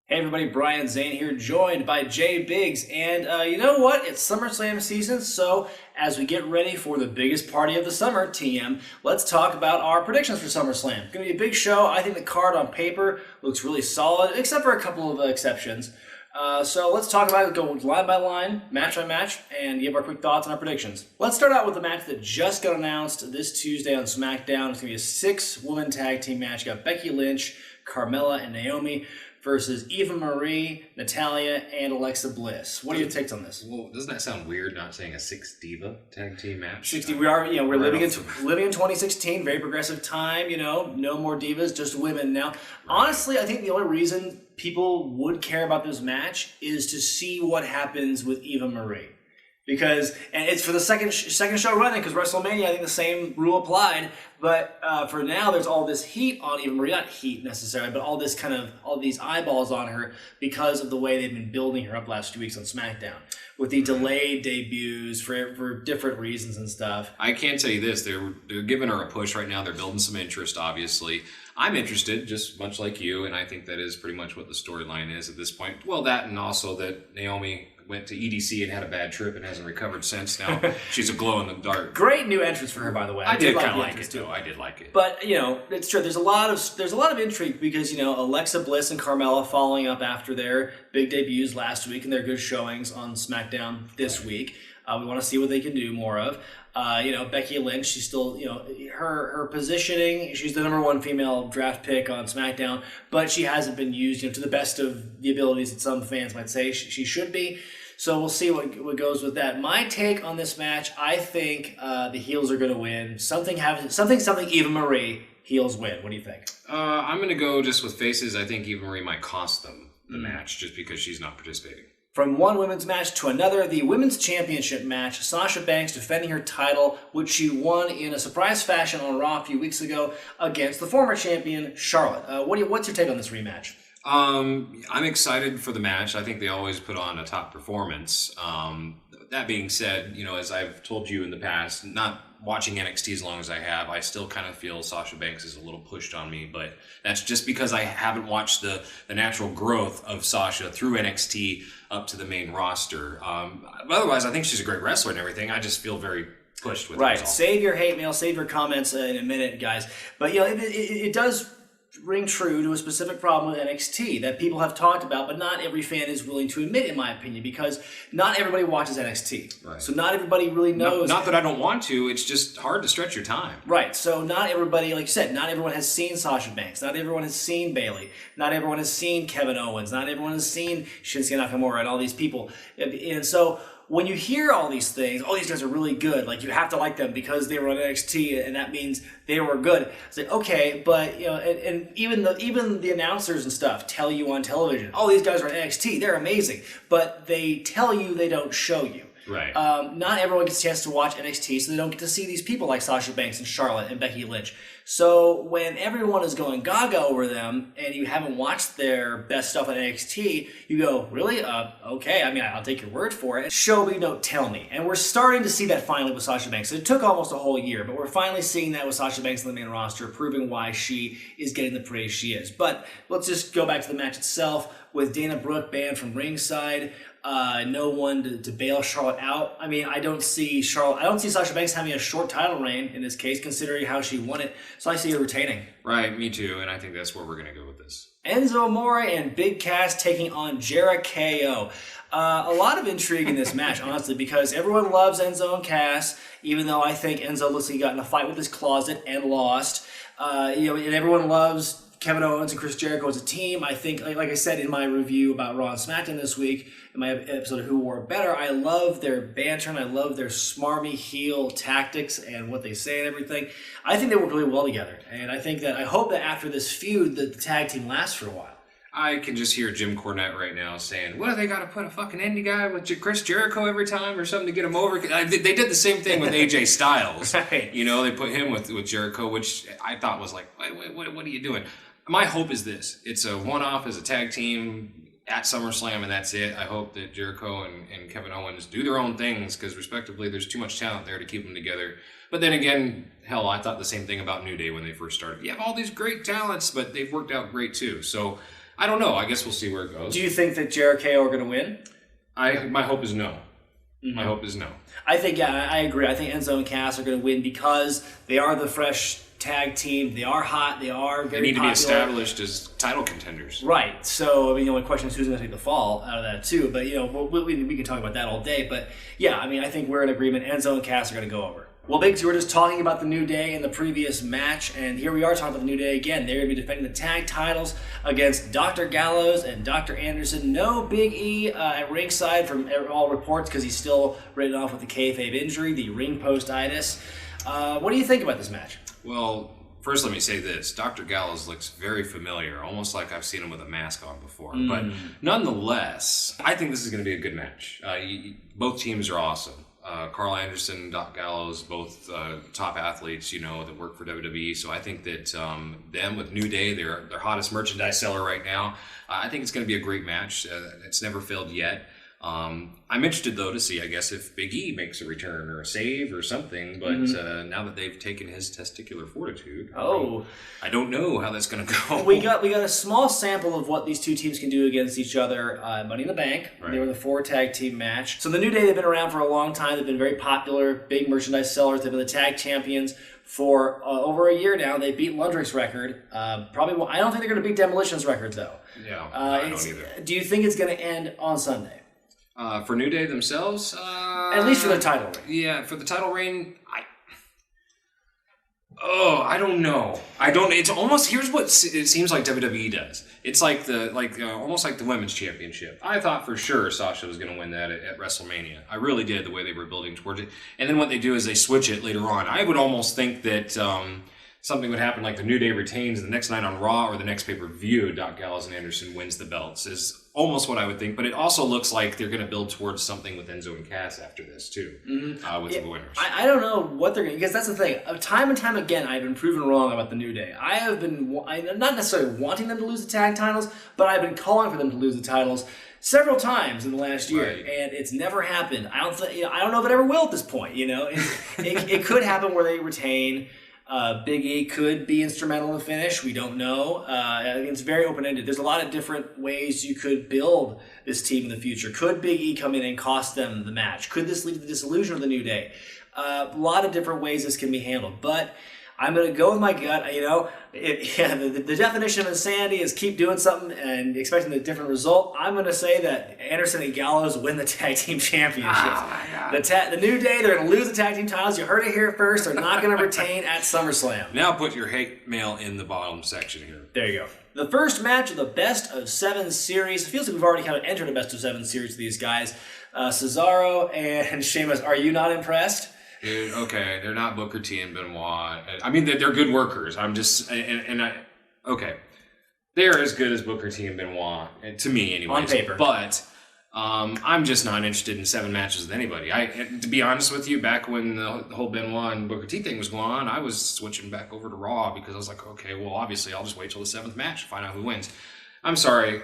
Hey everybody, Brian Zane here, joined by Jay Biggs, and you know what? It's SummerSlam season, so as we get ready for the biggest party of the summer, TM, let's talk about our predictions for SummerSlam. It's going to be a big show. I think the card on paper looks really solid, except for a couple of exceptions. So let's talk about it, go line by line, match by match, and give our quick thoughts on our predictions. Let's start out with the match that just got announced this Tuesday on SmackDown. It's going to be a 6-woman tag team match. You got Becky Lynch, Carmella, and Naomi versus Eva Marie, Natalya, and Alexa Bliss. What are your takes on this? Well, doesn't that sound weird? Not saying a 6-diva tag team match. 60. We're living in 2016, very progressive time. No more divas, just women now. Honestly, I think the only reason people would care about this match is to see what happens with Eva Marie. And it's for the second show running, because WrestleMania, I think the same rule applied. But for now, there's all this heat on Eva Marie, not heat necessarily, but all these eyeballs on her because of the way they've been building her up last 2 weeks on SmackDown with the delayed debuts for different reasons and stuff. I can tell you this: they're giving her a push right now. They're building some interest, obviously. I'm interested, just much like you, and I think that is pretty much what the storyline is at this point. Well, that and also that Naomi went to EDC and had a bad trip and hasn't recovered since. Now she's a glow in the dark. Great new entrance for her, by the way. I did kind of like it too. I did like it. But it's true. There's a lot of intrigue because Alexa Bliss and Carmella following up after their big debuts last week and their good showings on SmackDown this week. We want to see what they can do more of. Becky Lynch, she's still, her positioning, she's the number one female draft pick on SmackDown, but she hasn't been used, to the best of the abilities that some fans might say she should be. So we'll see what goes with that. My take on this match, I think the heels are going to win. Something Eva Marie, heels win. What do you think? I'm going to go just with faces. I think Eva Marie might cost them the match just because she's not participating. From one women's match to another, the Women's Championship match, Sasha Banks defending her title, which she won in a surprise fashion on Raw a few weeks ago against the former champion, Charlotte. What's your take on this rematch? I'm excited for the match. I think they always put on a top performance. That being said, as I've told you in the past, not watching NXT as long as I have, I still kind of feel Sasha Banks is a little pushed on me, but that's just because I haven't watched the natural growth of Sasha through NXT up to the main roster. Otherwise, I think she's a great wrestler and everything. I just feel very pushed with it. Right. Save your hate mail, save your comments in a minute, guys. But it does ring true to a specific problem with NXT that people have talked about, but not every fan is willing to admit, in my opinion, because not everybody watches NXT. Right. So not everybody really knows. Not that I don't want to, it's just hard to stretch your time. Right. So not everybody, like you said, not everyone has seen Sasha Banks. Not everyone has seen Bayley. Not everyone has seen Kevin Owens. Not everyone has seen Shinsuke Nakamura and all these people. And so when you hear all these things, oh, these guys are really good, like you have to like them because they were on NXT and that means they were good. It's like, okay, but and even the announcers and stuff tell you on television, oh, these guys are on NXT, they're amazing, but they tell you, they don't show you. Right. Not everyone gets a chance to watch NXT, so they don't get to see these people like Sasha Banks and Charlotte and Becky Lynch. So when everyone is going gaga over them and you haven't watched their best stuff on NXT, you go, really? Okay, I'll take your word for it. Show me, don't tell me. And we're starting to see that finally with Sasha Banks. It took almost a whole year, but we're finally seeing that with Sasha Banks on the main roster, proving why she is getting the praise she is. But let's just go back to the match itself with Dana Brooke banned from ringside. No one to bail Charlotte out. I don't see Sasha Banks having a short title reign in this case, considering how she won it. So I see her retaining. Right, me too, and I think that's where we're going to go with this. Enzo Amore and Big Cass taking on Jeri-KO. A lot of intrigue in this match, honestly, because everyone loves Enzo and Cass, even though I think Enzo looks like he got in a fight with his closet and lost. And everyone loves Kevin Owens and Chris Jericho as a team. I think, like I said in my review about Raw and SmackDown this week, in my episode of Who Wore Better, I love their banter and I love their smarmy heel tactics and what they say and everything. I think they work really well together. And I hope that after this feud, the tag team lasts for a while. I can just hear Jim Cornette right now saying, what, do they got to put a fucking indie guy with Chris Jericho every time or something to get him over? They did the same thing with AJ Styles. Right. They put him with Jericho, which I thought was like, wait, what are you doing? My hope is this. It's a one-off as a tag team at SummerSlam, and that's it. I hope that Jericho and Kevin Owens do their own things, because respectively, there's too much talent there to keep them together. But then again, hell, I thought the same thing about New Day when they first started. You have all these great talents, but they've worked out great too. So I don't know. I guess we'll see where it goes. Do you think that Jeri-KO are going to win? My hope is no. Mm-hmm. My hope is no. I think, yeah, I agree. I think Enzo and Cass are going to win because they are the fresh tag team. They are hot. They are very They need popular. to be established as title contenders. Right. So, I mean, the only question is who's going to take the fall out of that, too. But, we can talk about that all day. But, yeah, I mean, I think we're in agreement. Enzo and Cass are going to go over. Well, Biggs, we were just talking about the New Day in the previous match, and here we are talking about the New Day again. They're going to be defending the tag titles against Dr. Gallows and Dr. Anderson. No Big E at ringside from all reports because he's still written off with the kayfabe injury, the ring post-itis. What do you think about this match? Well, first let me say this. Dr. Gallows looks very familiar, almost like I've seen him with a mask on before. But nonetheless, I think this is going to be a good match. Both teams are awesome. Carl Anderson and Doc Gallows, both top athletes, that work for WWE. So I think that them with New Day, they're their hottest merchandise seller right now. I think it's going to be a great match. It's never failed yet. I'm interested, though, to see, I guess, if Big E makes a return or a save or something. But now that they've taken his testicular fortitude, I don't know how that's going to go. We got a small sample of what these two teams can do against each other. Money in the Bank. Right. They were the 4-tag team match. So the New Day, they've been around for a long time. They've been very popular, big merchandise sellers. They've been the tag champions for over a year now. They beat Lundrick's record. Probably, I don't think they're going to beat Demolition's record, though. Yeah, I don't either. Do you think it's going to end on Sunday? For New Day themselves? At least for the title reign. Yeah, for the title reign, I don't know. It's almost, here's what it seems like WWE does. It's like almost like the women's championship. I thought for sure Sasha was going to win that at WrestleMania. I really did, the way they were building towards it. And then what they do is they switch it later on. I would almost think that something would happen like the New Day retains the next night on Raw or the next pay-per-view, Doc Gallows and Anderson wins the belts, is almost what I would think. But it also looks like they're going to build towards something with Enzo and Cass after this, too, with the winners. I don't know what they're going to, because that's the thing. Time and time again, I've been proven wrong about the New Day. I'm not necessarily wanting them to lose the tag titles, but I've been calling for them to lose the titles several times in the last year, and it's never happened. I don't know if it ever will at this point. It could happen where they retain. Big E could be instrumental in the finish. We don't know. I think it's very open-ended. There's a lot of different ways you could build this team in the future. Could Big E come in and cost them the match? Could this lead to the dissolution of the New Day? A lot of different ways this can be handled. But I'm going to go with my gut. The definition of insanity is keep doing something and expecting a different result. I'm going to say that Anderson and Gallows win the tag team championships. Oh my God. The New Day, they're going to lose the tag team titles. You heard it here first. They're not going to retain at SummerSlam. Now put your hate mail in the bottom section here. There you go. The first match of the Best of 7 series. It feels like we've already kind of entered a Best of 7 series with these guys. Cesaro and Sheamus. Are you not impressed? Dude, okay, they're not Booker T and Benoit. I mean, they're good workers. I'm just, okay. They're as good as Booker T and Benoit, to me anyways. On paper. But I'm just not interested in 7 matches with anybody. To be honest with you, back when the whole Benoit and Booker T thing was going on, I was switching back over to Raw because I was like, okay, well, obviously I'll just wait till the 7th match to find out who wins. I'm sorry.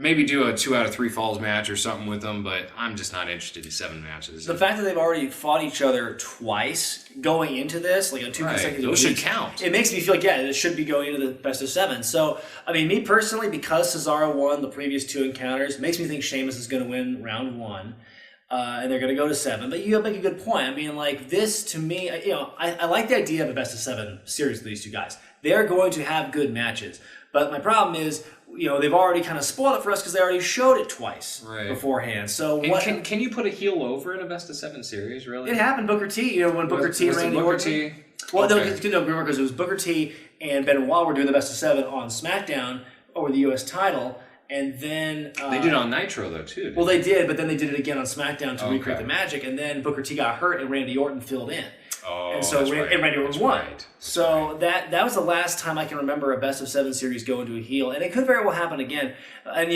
Maybe do a 2 out of 3 falls match or something with them, but I'm just not interested in 7 matches. The fact that they've already fought each other twice going into this, like on 2 consecutive those weeks, should count. It makes me feel like, it should be going into the Best of 7. So, I mean, me personally, because Cesaro won the previous 2 encounters, makes me think Sheamus is going to win round 1. And they're going to go to 7. But you make a good point. I mean, like, this, to me, I like the idea of a Best of 7 series with these 2 guys. They're going to have good matches. But my problem is, they've already kind of spoiled it for us because they already showed it twice beforehand. So can you put a heel over in a Best of 7 series, really? It happened, Booker T. When Booker T and Randy Orton. Well, no, because it was Booker T and Benoit were doing the Best of 7 on SmackDown over the U.S. title. And then they did it on Nitro though too. Well, they did, but then they did it again on SmackDown to recreate the magic. And then Booker T got hurt, and Randy Orton filled in. Oh, and so Randy Orton won. Right. So that was the last time I can remember a Best of 7 series going to a heel, and it could very well happen again. And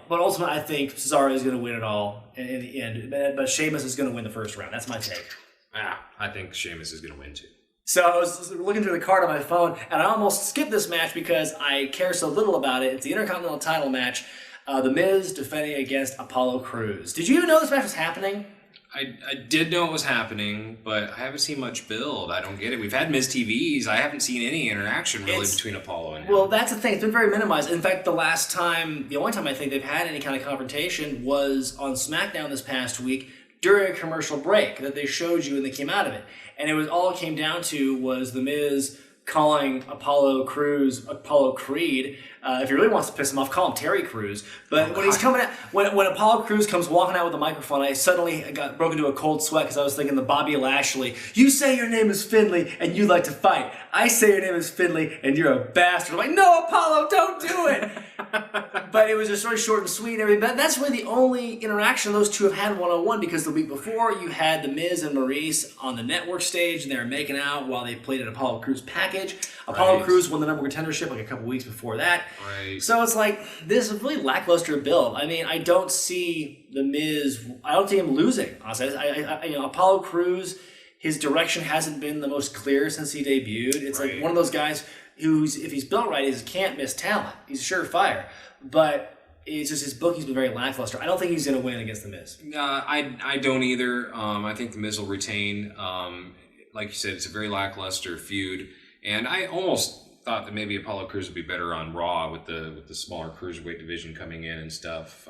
but ultimately, I think Cesaro is going to win it all in the end. But Sheamus is going to win the first round. That's my take. I think Sheamus is going to win too. So I was looking through the card on my phone, and I almost skipped this match because I care so little about it. It's the Intercontinental title match. The Miz defending against Apollo Crews. Did you even know this match was happening? I did know it was happening, but I haven't seen much build. I don't get it. We've had Miz TVs. I haven't seen any interaction really between Apollo and him. Well, that's the thing. It's been very minimized. In fact, the only time I think they've had any kind of confrontation was on SmackDown this past week during a commercial break that they showed you and they came out of it. And all it came down to was The Miz calling Apollo Creed. If he really wants to piss him off, call him Terry Crews. But when he's coming out, when Apollo Crews comes walking out with the microphone, I suddenly got broke into a cold sweat because I was thinking the Bobby Lashley. You say your name is Finley and you like to fight. I say your name is Finley and you're a bastard. I'm like, no, Apollo, don't do it. But it was just very short and sweet and everything. That's really the only interaction those two have had one-on-one, because the week before you had The Miz and Maurice on the network stage and they were making out while they played an Apollo Crews package. Apollo Crews won the number one contendership like a couple weeks before that. Right. So it's like, this is really lackluster build. I mean, I don't see The Miz, I don't see him losing, honestly. Apollo Crews, his direction hasn't been the most clear since he debuted. It's like one of those guys who's, if he's built right, he can't miss talent. He's surefire. But it's just his booking's been very lackluster. I don't think he's going to win against The Miz. I don't either. I think The Miz will retain. Like you said, it's a very lackluster feud. And I almost thought that maybe Apollo Crews would be better on Raw with the smaller cruiserweight division coming in and stuff.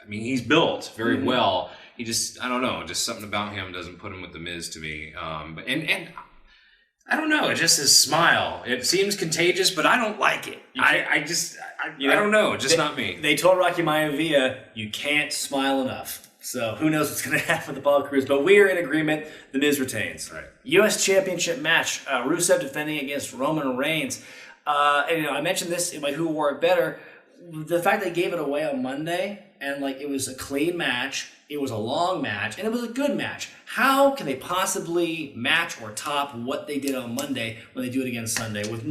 He's built very well. He just, I don't know, just something about him doesn't put him with The Miz to me. And I don't know, it's just his smile. It seems contagious, but I don't like it. I don't know, just not me. They told Rocky Maivia, you can't smile enough. So who knows what's going to happen with Apollo Crews, but we're in agreement. The Miz retains. Right. U.S. Championship match. Rusev defending against Roman Reigns. I mentioned this in my Who Wore It Better. The fact they gave it away on Monday and it was a clean match, it was a long match, and it was a good match. How can they possibly match or top what they did on Monday when they do it again Sunday with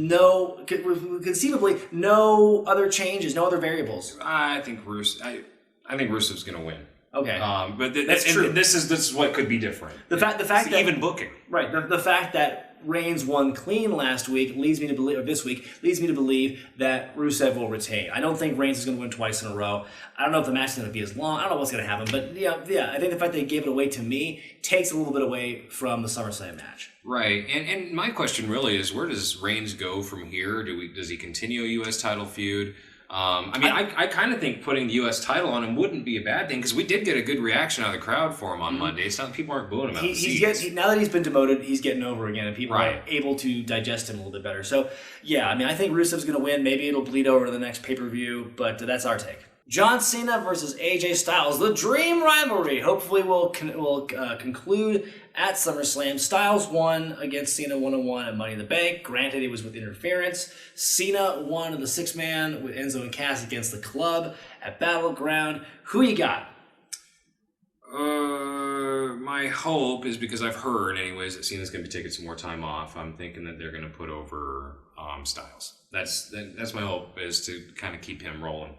conceivably no other changes, no other variables? I think Rusev's going to win. Okay, but that's true. This is what could be different. The fact that even booking, right? The fact that Reigns won clean last week leads me to believe, or this week leads me to believe that Rusev will retain. I don't think Reigns is going to win twice in a row. I don't know if the match is going to be as long. I don't know what's going to happen, but yeah. I think the fact they gave it away to me takes a little bit away from the SummerSlam match. Right, and my question really is, where does Reigns go from here? Does he continue a U.S. title feud? I kind of think putting the U.S. title on him wouldn't be a bad thing, because we did get a good reaction out of the crowd for him on Monday. It's not people aren't booing him out. Now that he's been demoted, he's getting over again, and people are able to digest him a little bit better. So, yeah, I think Rusev's going to win. Maybe it'll bleed over to the next pay-per-view, but that's our take. John Cena versus AJ Styles, the dream rivalry. Hopefully will conclude at SummerSlam. Styles won against Cena 1-on-1 at Money in the Bank. Granted, it was with interference. Cena won in the six-man with Enzo and Cass against the Club at Battleground. Who you got? My hope is, because I've heard anyways that Cena's going to be taking some more time off, I'm thinking that they're going to put over Styles. That's my hope, is to kind of keep him rolling.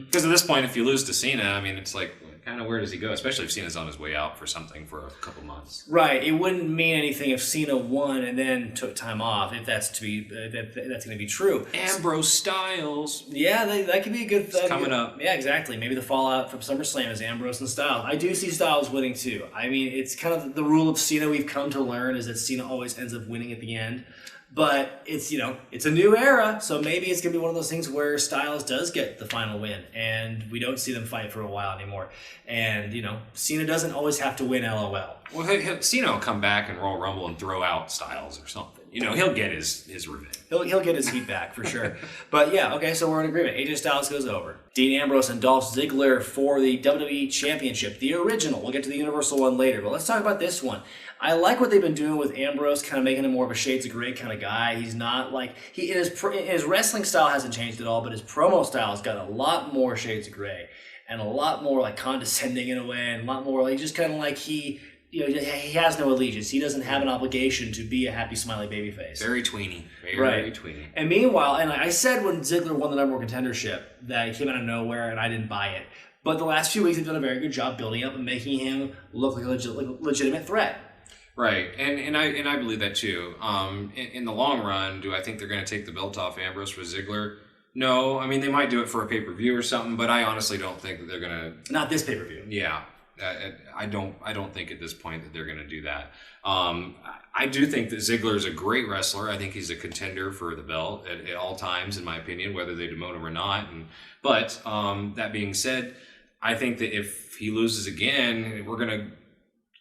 Because at this point, if you lose to Cena, it's like, kind of where does he go? Especially if Cena's on his way out for something for a couple months. Right. It wouldn't mean anything if Cena won and then took time off, if that's going to be true. Ambrose Styles. Yeah, that could be a good thing. Coming up. Yeah, exactly. Maybe the fallout from SummerSlam is Ambrose and Styles. I do see Styles winning too. It's kind of the rule of Cena we've come to learn, is that Cena always ends up winning at the end. But it's a new era, so maybe it's going to be one of those things where Styles does get the final win, and we don't see them fight for a while anymore. And, Cena doesn't always have to win, LOL. Well, Cena will come back and Royal Rumble and throw out Styles or something. He'll get his revenge. He'll get his heat back, for sure. But yeah, okay, so we're in agreement. AJ Styles goes over. Dean Ambrose and Dolph Ziggler for the WWE Championship, the original. We'll get to the Universal one later, but let's talk about this one. I like what they've been doing with Ambrose, kind of making him more of a Shades of Grey kind of guy. He's not like, his wrestling style hasn't changed at all, but his promo style has got a lot more Shades of Grey and a lot more condescending in a way, and a lot more just kind of like he has no allegiance. He doesn't have an obligation to be a happy, smiley babyface. Very tweeny. Very tweeny. And meanwhile, and I said when Ziggler won the number one contendership that he came out of nowhere and I didn't buy it. But the last few weeks they've done a very good job building up and making him look like a legitimate threat. Right, and I believe that too. In the long run, do I think they're going to take the belt off Ambrose for Ziggler? No, they might do it for a pay-per-view or something, but I honestly don't think that they're going to... Not this pay-per-view. Yeah. I don't think at this point that they're going to do that. I do think that Ziggler is a great wrestler. I think he's a contender for the belt at all times, in my opinion, whether they demote him or not. But that being said, I think that if he loses again, we're going to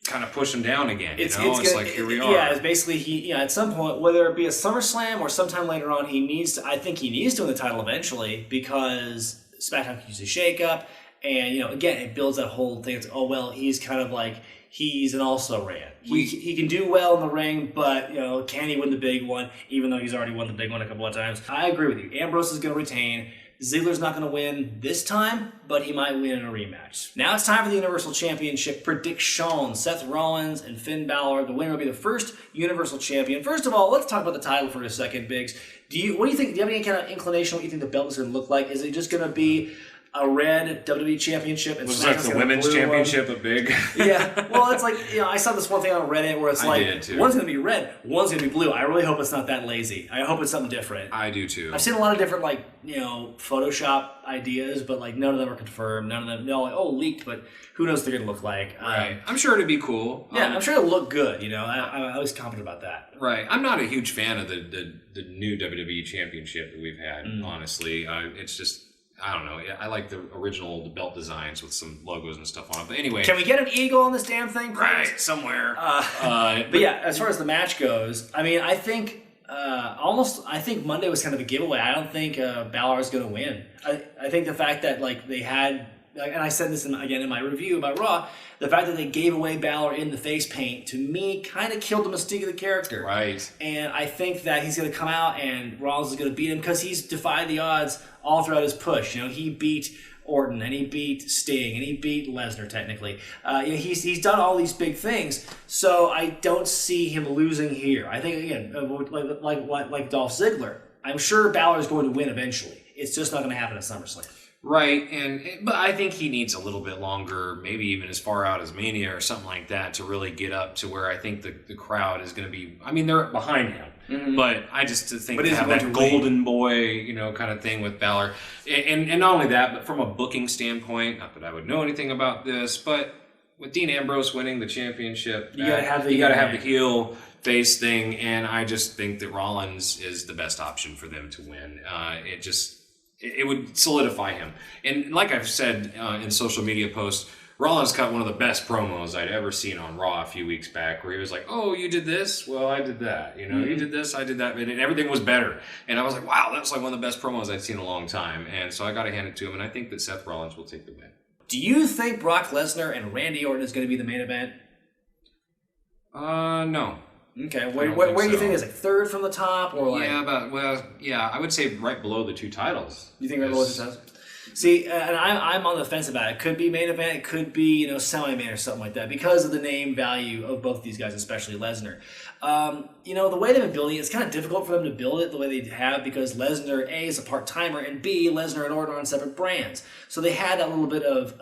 kind of push him down again. It's like, here we are. Yeah, it's basically at some point, whether it be a SummerSlam or sometime later on, I think he needs to win the title eventually, because SmackDown can use a shakeup. And, again, it builds that whole thing. It's, he's kind of like, he's an also-ran. He can do well in the ring, but, can he win the big one, even though he's already won the big one a couple of times? I agree with you. Ambrose is going to retain. Ziggler's not going to win this time, but he might win in a rematch. Now it's time for the Universal Championship prediction. Seth Rollins and Finn Balor. The winner will be the first Universal Champion. First of all, let's talk about the title for a second, Biggs. What do you think? Do you have any kind of inclination what you think the belt is going to look like? Is it just going to be a red WWE Championship? And was like the women's championship a big? Yeah. Well, it's like, I saw this one thing on Reddit where it's one's going to be red, one's going to be blue. I really hope it's not that lazy. I hope it's something different. I do too. I've seen a lot of different, Photoshop ideas, but, none of them are confirmed. None of them, leaked, but who knows what they're going to look like. Right. I'm sure it'd be cool. Yeah, I'm sure it'll look good, I was confident about that. Right. I'm not a huge fan of the new WWE Championship that we've had, honestly. It's just, I don't know. I like the original belt designs with some logos and stuff on it. But anyway. Can we get an eagle on this damn thing, please? Right, somewhere. But yeah, as far as the match goes, I think Monday was kind of a giveaway. I don't think Balor is going to win. I think the fact that they had, and I said this again in my review about Raw, the fact that they gave away Balor in the face paint, to me, kind of killed the mystique of the character. Right. And I think that he's going to come out and Rollins is going to beat him because he's defied the odds all throughout his push. He beat Orton, and he beat Sting, and he beat Lesnar, technically. He's done all these big things, so I don't see him losing here. I think, again, like Dolph Ziggler, I'm sure Balor is going to win eventually. It's just not going to happen at SummerSlam. Right, but I think he needs a little bit longer, maybe even as far out as Mania or something like that, to really get up to where I think the crowd is going to be. They're behind him, but I just think to have that golden boy, kind of thing with Balor, and not only that, but from a booking standpoint, not that I would know anything about this, but with Dean Ambrose winning the championship, you got to have the heel face thing, and I just think that Rollins is the best option for them to win. It would solidify him. And like I've said in social media posts, Rollins cut one of the best promos I'd ever seen on Raw a few weeks back, where he was like, oh, you did this? Well, I did that. You did this, I did that. And everything was better. And I was like, wow, that's like one of the best promos I'd seen in a long time. And so I got to hand it to him. And I think that Seth Rollins will take the win. Do you think Brock Lesnar and Randy Orton is going to be the main event? No. Okay, where do you think is third from the top, or I would say right below the two titles. You think right below the two titles? See, and I'm on the fence about it. It could be main event, it could be semi-main or something like that, because of the name value of both these guys, especially Lesnar. The way they've been building it, it's kind of difficult for them to build it the way they have, because Lesnar A is a part-timer, and B, Lesnar and Orton are on separate brands. So they had that little bit of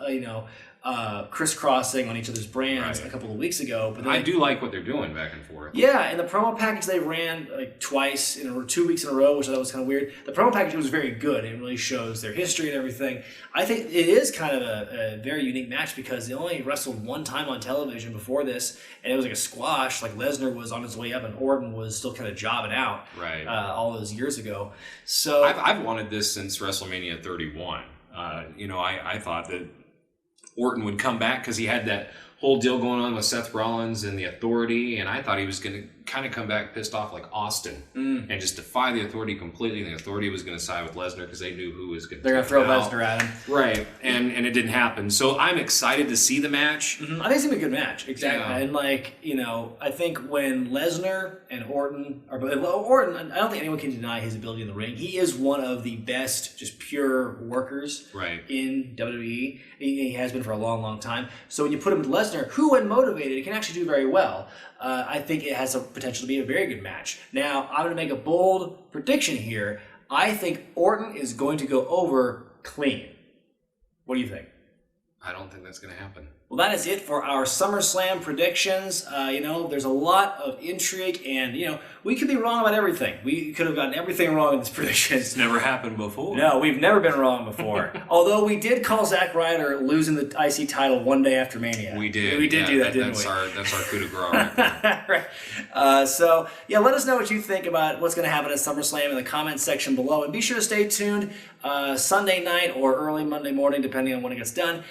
crisscrossing on each other's brands a couple of weeks ago. But I do like what they're doing back and forth. Yeah, and the promo package they ran 2 weeks in a row, which I thought was kind of weird. The promo package was very good. It really shows their history and everything. I think it is kind of a very unique match, because they only wrestled one time on television before this, and it was like a squash. Like Lesnar was on his way up, and Orton was still kind of jobbing out all those years ago. So I've wanted this since WrestleMania 31. I thought that Orton would come back because he had that whole deal going on with Seth Rollins and the Authority, and I thought he was going to kind of come back pissed off like Austin and just defy the Authority completely. And the Authority was going to side with Lesnar because they knew who was going to. They're going to throw Lesnar at him, right? And it didn't happen. So I'm excited to see the match. I think it's gonna be a good match, exactly. And I think when Lesnar and Orton are Orton, I don't think anyone can deny his ability in the ring. He is one of the best, just pure workers in WWE. He has been for a long, long time. So when you put him with Lesnar, who, when motivated, can actually do very well. I think it has a potential to be a very good match. Now, I'm going to make a bold prediction here. I think Orton is going to go over clean. What do you think? I don't think that's going to happen. Well, that is it for our SummerSlam predictions. There's a lot of intrigue, and, we could be wrong about everything. We could have gotten everything wrong in these predictions. It's never happened before. No, we've never been wrong before. Although we did call Zack Ryder losing the IC title one day after Mania. We did. We did do that, didn't we? That's our coup de grace right there. Right. Let us know what you think about what's going to happen at SummerSlam in the comments section below. And be sure to stay tuned Sunday night or early Monday morning, depending on when it gets done.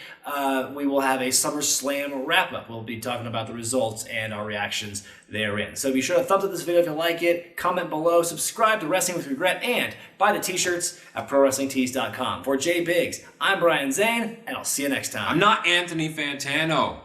We will have a SummerSlam wrap-up. We'll be talking about the results and our reactions therein. So be sure to thumbs up this video if you like it, comment below, subscribe to Wrestling with Regret, and buy the t-shirts at ProWrestlingTees.com. For Jay Biggs, I'm Brian Zane, and I'll see you next time. I'm not Anthony Fantano.